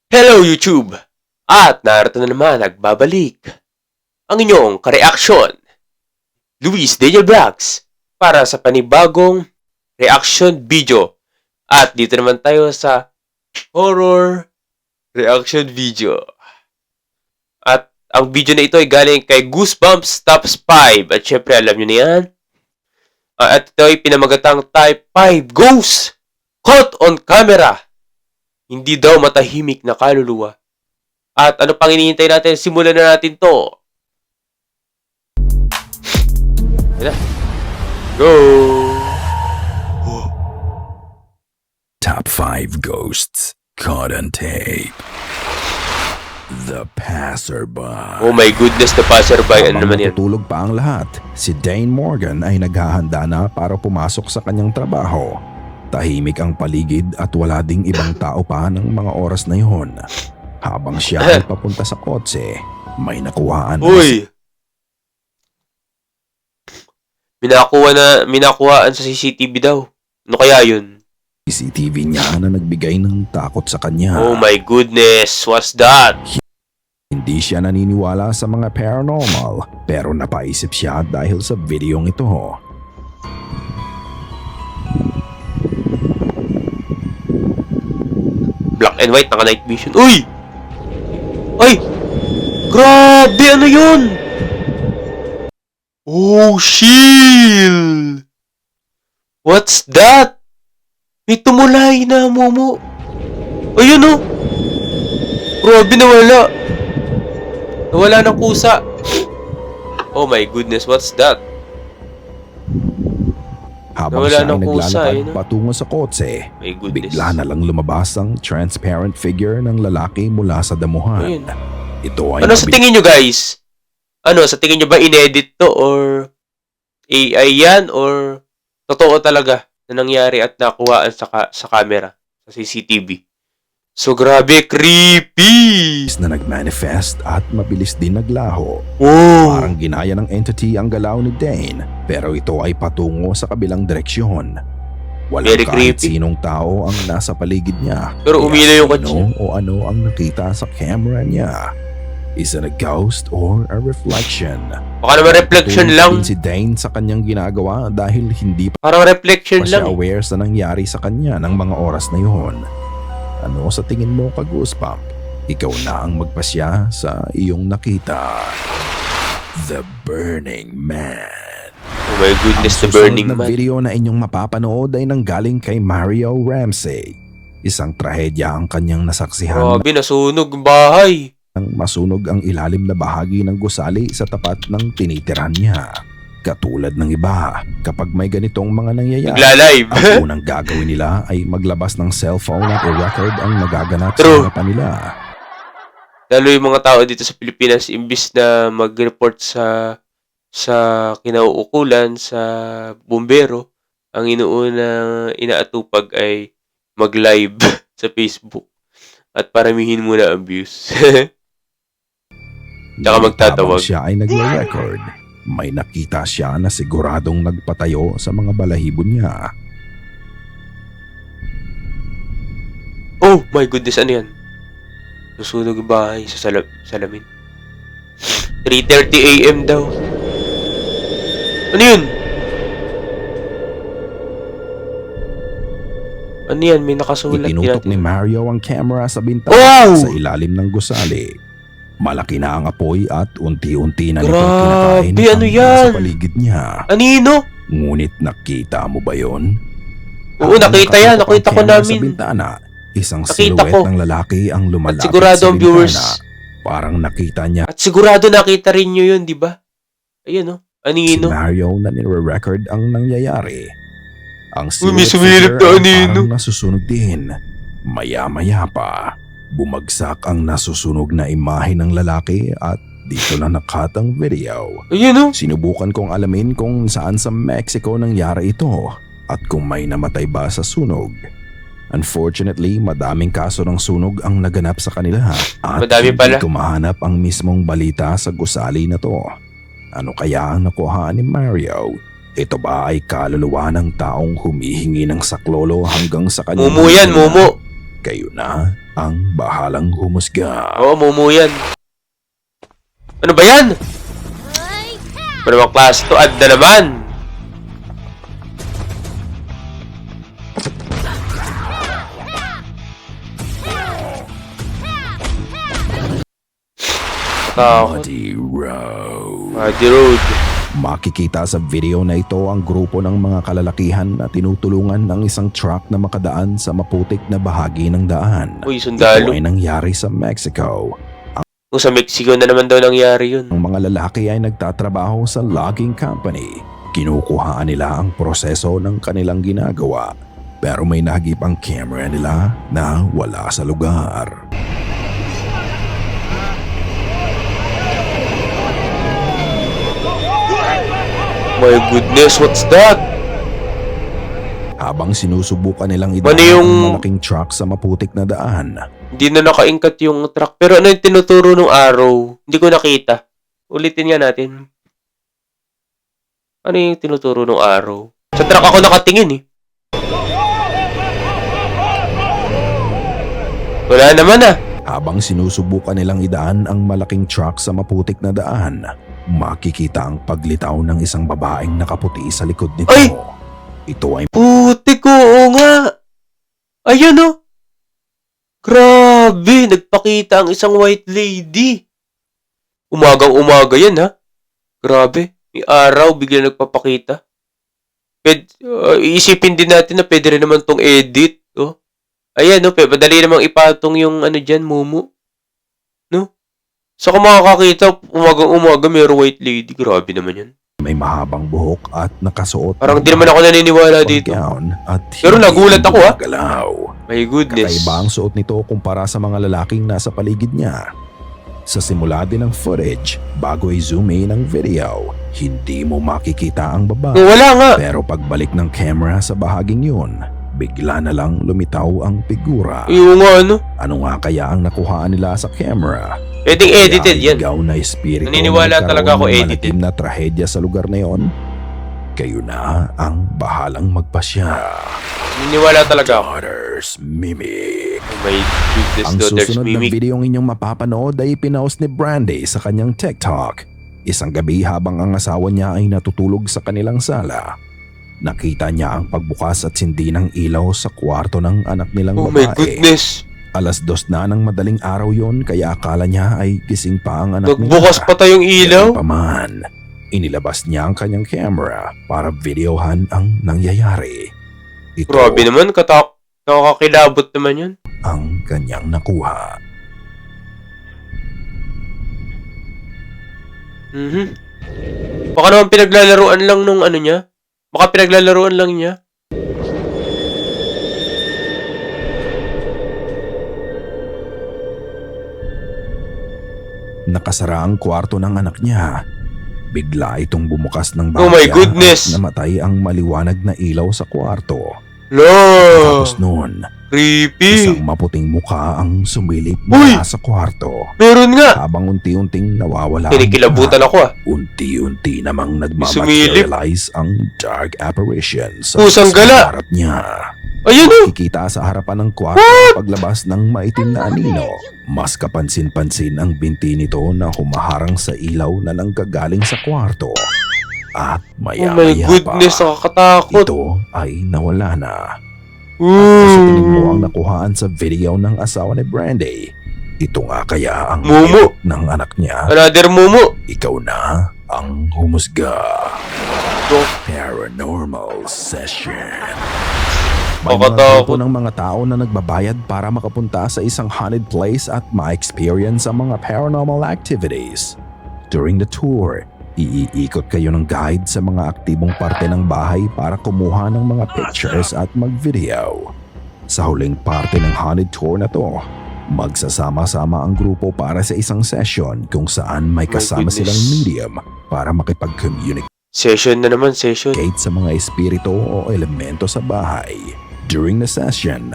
Hello YouTube! At narito na naman nagbabalik ang inyong kareaksyon, Luis Daniel Vlogs, para sa panibagong reaction video. At dito naman tayo sa horror reaction video. At ang video na ito ay galing kay Goosebumps Top 5. At syempre alam nyo na yan. At ito ay pinamagatang Type 5 Ghost Caught on Camera. Hindi daw matahimik na kaluluwa. At ano pang hinihintay natin? Simulan na natin to. Ayan na. Go! Top 5 Ghosts Caught on Tape. The Passerby. Oh my goodness, The Passerby. Ano naman yan? Natutulog pa ang lahat, si Dane Morgan ay naghahanda na para pumasok sa kanyang trabaho. Tahimik ang paligid at wala ding ibang tao pa ng mga oras na yun. Habang siya ay papunta sa kotse, may nakuhaan. Uy! Minakuhaan sa CCTV daw. Ano kaya yun? CCTV niya na nagbigay ng takot sa kanya. Oh my goodness, what's that? Hindi siya naniniwala sa mga paranormal, pero napaisip siya dahil sa videong ito. Black and white, naka night vision. Uy! Ay! Grabe, ano yun? Oh, shield! What's that? May tumulay na, Momo. Ayun, oh! Grabe, nawala. Nawala ng kusa. Oh my goodness, what's that? Habang Nawala siya ay ng kusa, naglalakad no? patungo sa kotse, My goodness. bigla na lang lumabas ang transparent figure ng lalaki mula sa damuhan. Ayun. Ito ay Ano sa tingin nyo, guys? Ano, sa tingin nyo ba inedit to or AI yan or totoo talaga na nangyari at nakuhaan sa camera, sa CCTV? So, grabe, creepy! na nagmanifest at mabilis din naglaho. Oh! Parang ginaya ng entity ang galaw ni Dane, pero ito ay patungo sa kabilang direksyon. Walang Very kahit creepy. sinong tao ang nasa paligid niya. Pero Kaya umilaw yung sino kotse. o ano ang nakita sa camera niya? Is it a ghost or a reflection? Baka naman reflection Tulad lang. din si Dane sa kanyang ginagawa dahil hindi pa Parang reflection siya lang. aware sa nangyari sa kanya ng mga oras na yun. Ano sa tingin mo ka Goosebump? Ikaw na ang magpasya sa iyong nakita. The Burning Man. Oh my goodness, the Ang susunod Burning na Man. video na inyong mapapanood ay nanggaling kay Mario Ramsey. Isang trahedya ang kanyang nasaksihan Grabe, nasunog ang bahay. nang masunog ang ilalim na bahagi ng gusali sa tapat ng tinitirahan niya. Katulad ng iba, kapag may ganitong mga nangyayari, Nagla-live. ang unang gagawin nila ay maglabas ng cellphone at i-record ang nagaganap True. sa harapan nila. Lalo yung mga tao dito sa Pilipinas, imbis na mag-report sa kinauukulan, sa bumbero, ang inuunang inaatupag ay mag-live sa Facebook at paramihin muna ang views. Tsaka Ngunit magtatawag. habang siya ay nagre-record, may nakita siya na siguradong nagpatayo sa mga balahibo niya. Oh my goodness, ano yan? Nasunog ang bahay sa salamin. 3:30 AM daw. Ano yun? Ano yan? May nakasulat. Itinutok ni Yan. Mario ang camera sa bintana Wow! sa ilalim ng gusali. Malaki na ang apoy at unti-unti na nitong Grabe, kinakain ano ang yan? nasa paligid niya. Anino? Ngunit nakita mo ba yon? Oo, nakita yan. Nakita ko Sa namin. bintana, isang Nakita silhouette ko. ng lalaki ang lumalapit At sigurado sa ang bintana. viewers. Parang nakita niya At sigurado nakita rin nyo yun, di ba? Ayun, oh. si Anino? Mario na nire-record ang nangyayari. Ang Uy, may silhouette sumilip figure na ay anino. parang nasusunog din. Maya-maya pa, bumagsak ang nasusunog na imahe ng lalaki at dito na nakat ang video. Ayun, oh. Sinubukan kong alamin kung saan sa Mexico nangyari ito at kung may namatay ba sa sunog. Unfortunately, madaming kaso ng sunog ang naganap sa kanila at Madami hindi pala. ko mahanap ang mismong balita sa gusali na to. Ano kaya ang nakuha ni Mario? Ito ba ay kaluluwa ng taong humihingi ng saklolo hanggang sa kanyang Mumu yan, hanggan? mumu. Kayo na ang bahalang humusga. Oo, Mumu yan. Ano ba yan? Ano bang klase to? Ad na naman. Takot. Muddy Road. Muddy Road. Makikita sa video na ito ang grupo ng mga kalalakihan na tinutulungan ng isang truck na makadaan sa maputik na bahagi ng daan. Uy, Ito sundalo. ay nangyari sa Mexico. Kung sa Mexico na naman daw nangyari yun. Ang mga lalaki ay nagtatrabaho sa logging company. Kinukuhaan nila ang proseso ng kanilang ginagawa. Pero may nahagip ang camera nila na wala sa lugar. My goodness, what's that? Habang sinusubukan nilang Ano idaan yung- ang malaking truck sa maputik na daan, Hindi na nakaingkat yung truck. Pero ano yung tinuturo ng arrow? Hindi ko nakita. Ulitin nga natin. Ano yung tinuturo ng arrow? Sa truck ako nakatingin eh. Wala naman ah. habang sinusubukan nilang idaan ang malaking truck sa maputik na daan, makikita ang paglitaw ng isang babaeng nakaputi sa likod nito. Ay! Ito ay Putik ko, oo nga. Ayun oh. Grabe, nagpakita ang isang white lady. Umagang-umaga yan ha. Grabe, may araw bigla nagpapakita. Iisipin din natin na pwede rin naman tong edit. Oh. Ayan, no, madali namang ipatong yung ano dyan, Mumu. No? So kung makakakita, umagang-umaga mayroong white lady. Grabe naman yan. may mahabang buhok at nakasuot Parang ng di naman ako naniniwala pang dito. gown at Pero hindi nagulat ako, ah. gumagalaw. My goodness. Kakaiba ang suot nito kumpara sa mga lalaking nasa paligid niya. Sa simula din ng footage, bago i-zoom in ang video, hindi mo makikita ang babae. Wala nga. Pero pagbalik ng camera sa bahaging yun, bigla na lang lumitaw ang figura. Yung nga ano. Ano nga kaya ang nakuhaan nila sa camera? Pwedeng edited Kaya yan. ikaw na espiritu Naniniwala na talaga ako nagkaroon ng edited. malalim na trahedya sa lugar na yon. Kayo na ang bahalang magpasya. Naniniwala talaga ako. Daughters Mimic. Oh my goodness, Ang Daughters susunod na Mimic. video inyong mapapanood ay pinaus ni Brandy sa kanyang TikTok. Isang gabi habang ang asawa niya ay natutulog sa kanilang sala. Nakita niya ang pagbukas at sindi ng ilaw sa kwarto ng anak nilang Oh babae. my goodness. 2:00 na ng madaling araw yon kaya akala niya ay gising pa ang anak Nagbukas pa tayong ilaw. Ganun pa man, inilabas niya ang kanyang camera para videohan ang nangyayari. Ito Grabe naman, nakakakilabot naman yun. ang kanyang nakuha. Baka naman pinaglalaruan lang nung ano niya. Baka pinaglalaruan lang niya. Nakasara ang kwarto ng anak niya. Bigla itong bumukas ng Oh my bahagya goodness! at namatay ang maliwanag na ilaw sa kwarto. No! Tapos noon, Creepy! isang maputing mukha ang sumilip Uy! mula sa kwarto. Meron nga! Habang unti-unting nawawala ang Kinikilabutan ako ah. unti-unti namang Sumilip. nagmamaterialize ang dark apparition sa Pusang gala. harap niya. Ayun oh! Kikita sa harapan ng kwarto ang paglabas ng maitim na anino. Mas kapansin-pansin ang binti nito na humaharang sa ilaw na nanggagaling sa kwarto. At Oh my maya-maya goodness, pa, nakakatakot. ito ay nawala na. Sa tingin mo ang nakuhaan sa video ng asawa ni Brandy, ito nga kaya ang Mumu. hiyok ng anak niya. Another Mumu. Ikaw na ang humusga. Ito. Paranormal Session. May mga Nakakatakot. grupo ng mga tao na nagbabayad para makapunta sa isang haunted place at ma-experience ang mga paranormal activities. During the tour, iikot kayo ng guide sa mga aktibong parte ng bahay para kumuha ng mga pictures at mag-video. Sa huling parte ng haunted tour na to, magsasama-sama ang grupo para sa isang session kung saan may My kasama goodness. silang medium para makipag-communicate Session na naman, session. sa mga espiritu o elemento sa bahay. During the session,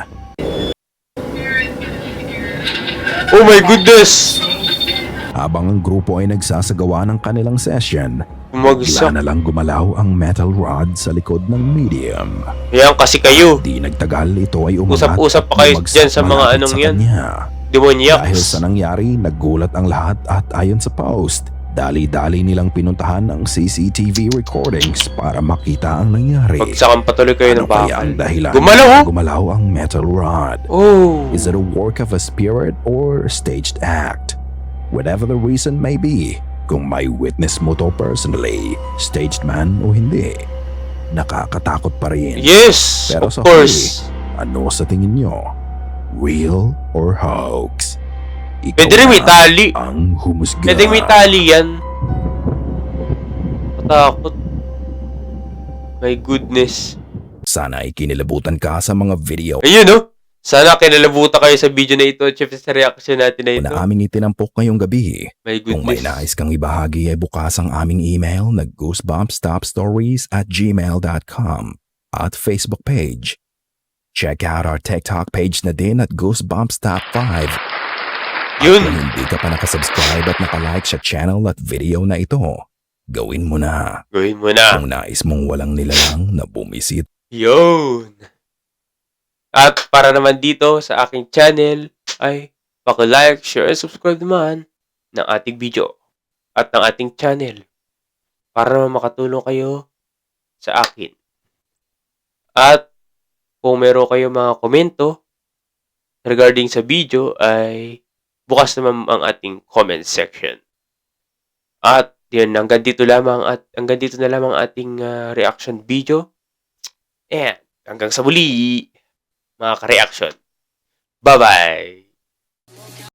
Oh my goodness! habang ang grupo ay nagsasagawa ng kanilang session, Bumagsak. Bigla na lang gumalaw ang metal rod sa likod ng medium. Yan kasi kayo. Di nagtagal, ito ay umangat Usap-usap at pa kayo bumagsak dyan sa mga malapit anong sa yan. kanya. Demoniacs. Dahil sa nangyari, nagulat ang lahat at ayon sa post, dali-dali nilang pinuntahan ang CCTV recordings para makita ang nangyari. Pagsakan patuloy kayo Ano ng kaya bakal. ang dahilan Gumalaw, kung oh! gumalaw ang metal rod? Oh. Is it a work of a spirit or staged act? Whatever the reason may be, kung may witness mo to personally, staged man o hindi, nakakatakot pa rin. Yes, Pero of sa course. Ano sa tingin nyo? Real or hoax? Ikaw Pwede rin may na tali. ang humusga. Pwede may tali yan. Matakot. My goodness. Sana ay kinilabutan ka sa mga video Ayun, oh. Sana kinalabutan kayo sa video na ito at syempre sa reaction natin na ito. na aming itinampok ngayong gabi. My Kung may goodness. nais kang ibahagi ay bukas ang aming email na goosebumpstopstories@gmail.com at Facebook page. Check out our TikTok page na din at Goosebumps Top 5. Yun. Kung hindi ka pa nakasubscribe at nakalike sa channel at video na ito, gawin mo na. Gawin mo na. Kung nais mong walang nilalang na bumisit Yun. At para naman dito sa aking channel ay paki-like, share, and subscribe naman ng ating video at ng ating channel para naman makatulong kayo sa akin. At kung meron kayo mga komento regarding sa video ay bukas naman ang ating comment section. At yun, hanggang dito na lamang ang ating reaction video. And hanggang sa muli, mga ka-reaction. Bye-bye!